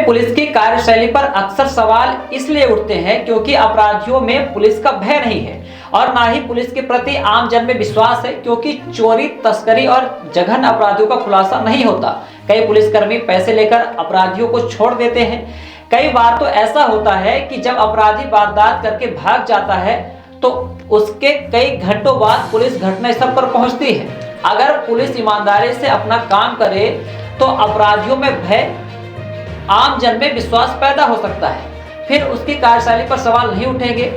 Police की कार्यशैली पर अक्सर सवाल इसलिए उठते हैं क्योंकि अपराधियों में पुलिस का भय नहीं है और ना ही पुलिस के प्रति आम जन में विश्वास है, क्योंकि चोरी, तस्करी और जघन्य अपराधियों का खुलासा नहीं होता। कई पुलिसकर्मी पैसे लेकर अपराधियों को छोड़ देते हैं। कई बार तो ऐसा होता है कि जब अपराधी वारदात करके भाग जाता है तो उसके कई घंटों बाद पुलिस घटनास्थल पर पहुंचती है। अगर पुलिस ईमानदारी से अपना काम करे तो अपराधियों में भय, आम जन में विश्वास पैदा हो सकता है, फिर उसकी कार्यशैली पर सवाल नहीं उठेंगे।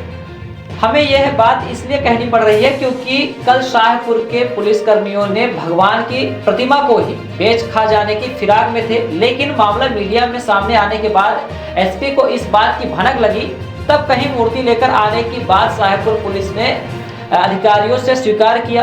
हमें यह बात इसलिए कहनी पड़ रही है क्योंकि कल शाहपुर के पुलिसकर्मियों ने भगवान की प्रतिमा को ही बेच खा जाने की फिराक में थे, लेकिन मामला मीडिया में सामने आने के बाद एसपी को इस बात की भनक लगी। तब कहीं मूर्ति लेकर आने की बात शाहपुर पुलिस ने अधिकारियों से स्वीकार किया।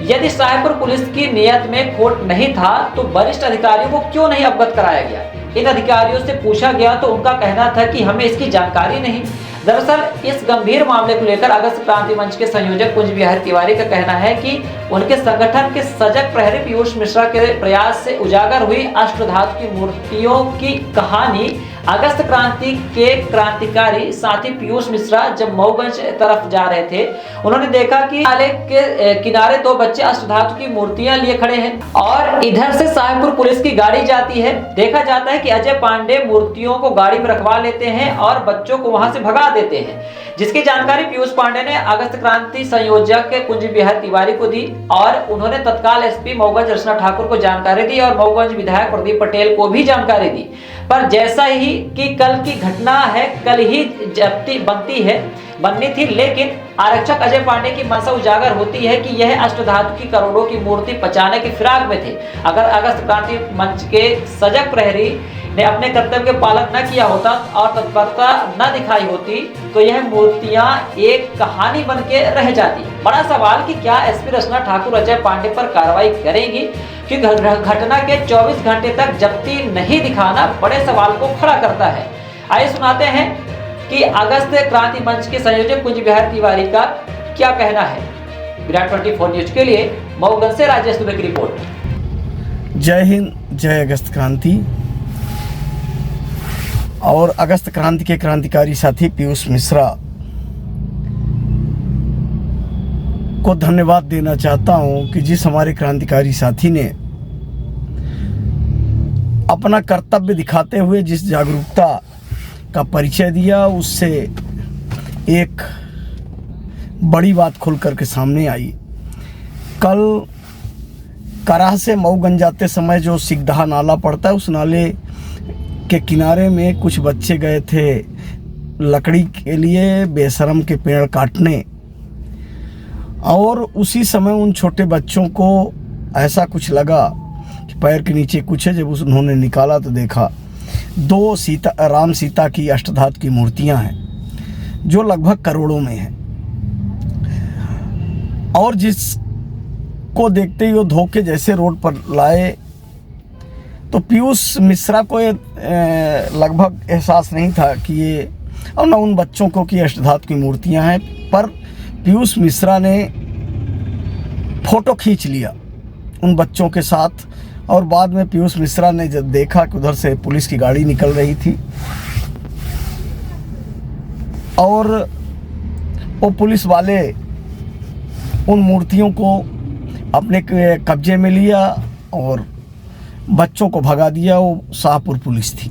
यदि शाहपुर पुलिस की नियत में खोट नहीं था तो वरिष्ठ अधिकारियों को क्यों नहीं अवगत कराया गया? इन अधिकारियों से पूछा गया तो उनका कहना था कि हमें इसकी जानकारी नहीं। दरअसल इस गंभीर मामले को लेकर अगस्त क्रांति मंच के संयोजक कुंज बिहारी तिवारी का कहना है कि उनके संगठन के सजग प्रहरी पीयूष मिश्रा के प्रयास से उजागर हुई अष्टधातु की मूर्तियों की कहानी अगस्त क्रांति के क्रांतिकारी साथी पीयूष मिश्रा जब मऊगंज तरफ जा रहे थे, उन्होंने देखा कि नाले के किनारे दो बच्चे अष्टधातु की मूर्तियां लिए खड़े हैं और इधर से शाहपुर पुलिस की गाड़ी जाती है। देखा जाता है कि अजय पांडे मूर्तियों को गाड़ी में रखवा लेते हैं और बच्चों को वहां से भगा देते हैं, जिसकी जानकारी पीयूष पांडे ने अगस्त क्रांति संयोजक कुंज बिहारी तिवारी को दी और उन्होंने तत्काल एसपी मऊगंज रचना ठाकुर को जानकारी दी और मऊगंज विधायक प्रदीप पटेल को भी जानकारी दी। पर जैसा ही कि कल की घटना है, कल ही जब्ती बननी थी, लेकिन आरक्षक अजय पांडे की मंशा उजागर होती है कि यह अष्टधातु की करोड़ों की मूर्ति बचाने की फिराक में थे। अगर अगस्त क्रांति मंच के सजग प्रहरी ने अपने कर्तव्य का पालन न किया होता और तत्परता न दिखाई होती तो यह मूर्तियां एक कहानी बन के रह जाती। बड़ा सवाल कि क्या एसपी रचना ठाकुर अजय पांडे पर कार्रवाई करेंगी, क्योंकि घटना के 24 घंटे तक जब्ती नहीं दिखाना बड़े सवाल को खड़ा करता है। आइए सुनाते हैं कि अगस्त क्रांति मंच के संयोजक कुंज बिहारी तिवारी का क्या कहना है। विराट 24 न्यूज के लिए मऊगंज से राजेश दुबे की रिपोर्ट। जय हिंद, जय अगस्त क्रांति। और अगस्त क्रांति के क्रांतिकारी साथी पीयूष मिश्रा को धन्यवाद देना चाहता हूं कि जिस हमारे क्रांतिकारी साथी ने अपना कर्तव्य दिखाते हुए जिस जागरूकता का परिचय दिया, उससे एक बड़ी बात खुल करके सामने आई। कल कराह से मऊगंज जाते समय जो सिगदहा नाला पड़ता है, उस नाले के किनारे में कुछ बच्चे गए थे लकड़ी के लिए बेशरम के पेड़ काटने, और उसी समय उन छोटे बच्चों को ऐसा कुछ लगा कि पैर के नीचे कुछ है। जब उन्होंने निकाला तो देखा दो राम सीता की अष्टधातु की मूर्तियां हैं जो लगभग करोड़ों में हैं, और जिसको देखते ही वो धोखे जैसे रोड पर लाए तो पीयूष मिश्रा को ये लगभग एहसास नहीं था कि ये, और न उन बच्चों को कि अष्टधातु की मूर्तियां हैं, पर पीयूष मिश्रा ने फोटो खींच लिया उन बच्चों के साथ। और बाद में पीयूष मिश्रा ने जब देखा कि उधर से पुलिस की गाड़ी निकल रही थी और वो पुलिस वाले उन मूर्तियों को अपने कब्जे में लिया और बच्चों को भगा दिया। वो शाहपुर पुलिस थी,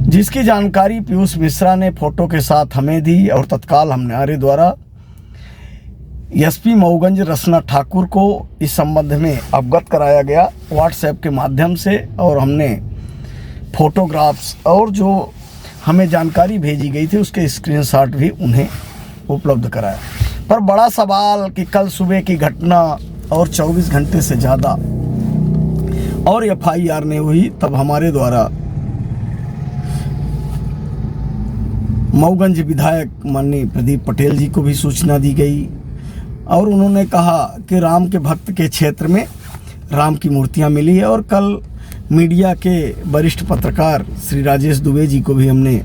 जिसकी जानकारी पीयूष मिश्रा ने फोटो के साथ हमें दी और तत्काल हमारे द्वारा एसपी मऊगंज रचना ठाकुर को इस संबंध में अवगत कराया गया व्हाट्सएप के माध्यम से, और हमने फोटोग्राफ्स और जो हमें जानकारी भेजी गई थी उसके स्क्रीनशॉट भी उन्हें उपलब्ध कराया। पर बड़ा सवाल कि कल सुबह की घटना और 24 घंटे से ज़्यादा और FIR नहीं हुई, तब हमारे द्वारा मऊगंज विधायक माननीय प्रदीप पटेल जी को भी सूचना दी गई और उन्होंने कहा कि राम के भक्त के क्षेत्र में राम की मूर्तियां मिली है। और कल मीडिया के वरिष्ठ पत्रकार श्री राजेश दुबे जी को भी हमने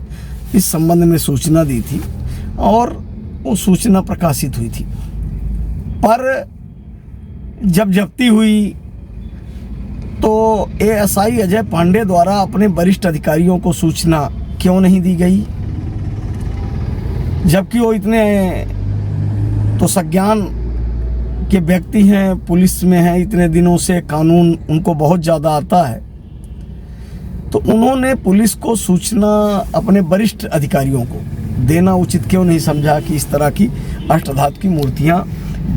इस संबंध में सूचना दी थी और वो सूचना प्रकाशित हुई थी। पर जब जब्ती हुई तो एएसआई अजय पांडे द्वारा अपने वरिष्ठ अधिकारियों को सूचना क्यों नहीं दी गई, जबकि वो इतने तो संज्ञान के व्यक्ति हैं, पुलिस में हैं, इतने दिनों से कानून उनको बहुत ज़्यादा आता है। तो उन्होंने पुलिस को सूचना अपने वरिष्ठ अधिकारियों को देना उचित क्यों नहीं समझा कि इस तरह की अष्टधातु की मूर्तियां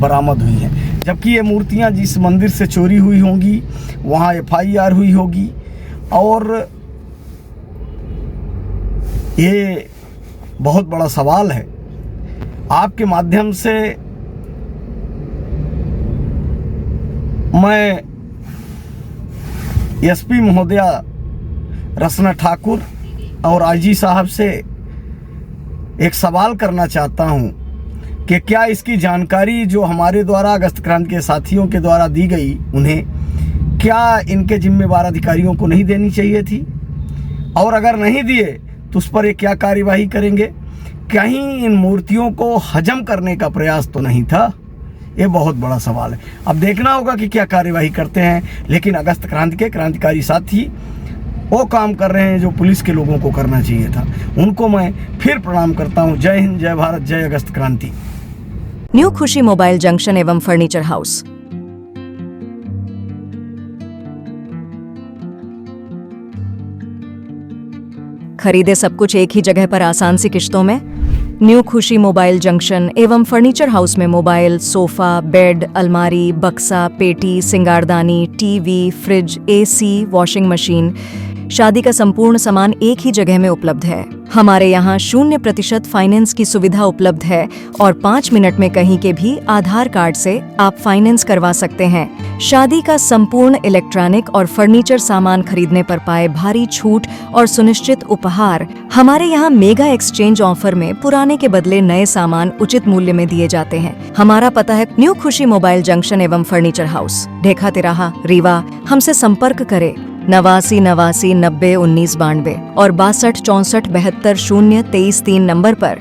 बरामद हुई हैं, जबकि ये मूर्तियां जिस मंदिर से चोरी हुई होंगी वहाँ एफआईआर हुई होगी। और ये बहुत बड़ा सवाल है। आपके माध्यम से मैं एसपी महोदया रसना ठाकुर और आईजी साहब से एक सवाल करना चाहता हूं कि क्या इसकी जानकारी जो हमारे द्वारा अगस्त क्रांति के साथियों के द्वारा दी गई, उन्हें क्या इनके जिम्मेवार अधिकारियों को नहीं देनी चाहिए थी, और अगर नहीं दिए तो उस पर ये क्या कार्यवाही करेंगे? कहीं इन मूर्तियों को हजम करने का प्रयास तो नहीं था? ये बहुत बड़ा सवाल है। अब देखना होगा कि क्या कार्यवाही करते हैं, लेकिन अगस्त क्रांति के क्रांतिकारी साथी वो काम कर रहे हैं जो पुलिस के लोगों को करना चाहिए था। उनको मैं फिर प्रणाम करता हूँ। जय हिंद, जय भारत, जय अगस्त क्रांति। न्यू खुशी मोबाइल जंक्शन एवं फर्नीचर हाउस। खरीदे सब कुछ एक ही जगह पर आसान सी किश्तों में। न्यू खुशी मोबाइल जंक्शन एवं फर्नीचर हाउस में मोबाइल, सोफा, बेड, अलमारी, बक्सा, पेटी, सिंगारदानी, TV, fridge, AC, washing machine, शादी का संपूर्ण सामान एक ही जगह में उपलब्ध है। हमारे यहाँ 0% फाइनेंस की सुविधा उपलब्ध है और 5 मिनट में कहीं के भी आधार कार्ड से आप फाइनेंस करवा सकते हैं। शादी का संपूर्ण इलेक्ट्रॉनिक और फर्नीचर सामान खरीदने पर पाए भारी छूट और सुनिश्चित उपहार। हमारे यहाँ मेगा एक्सचेंज ऑफर में पुराने के बदले नए सामान उचित मूल्य में दिए जाते हैं। हमारा पता है न्यू खुशी मोबाइल जंक्शन एवं फर्नीचर हाउस, ढेखा तिराहा, रीवा। हमसे संपर्क करें 89 89 90 19 92 और 62 64 72 0 23 3 नंबर पर।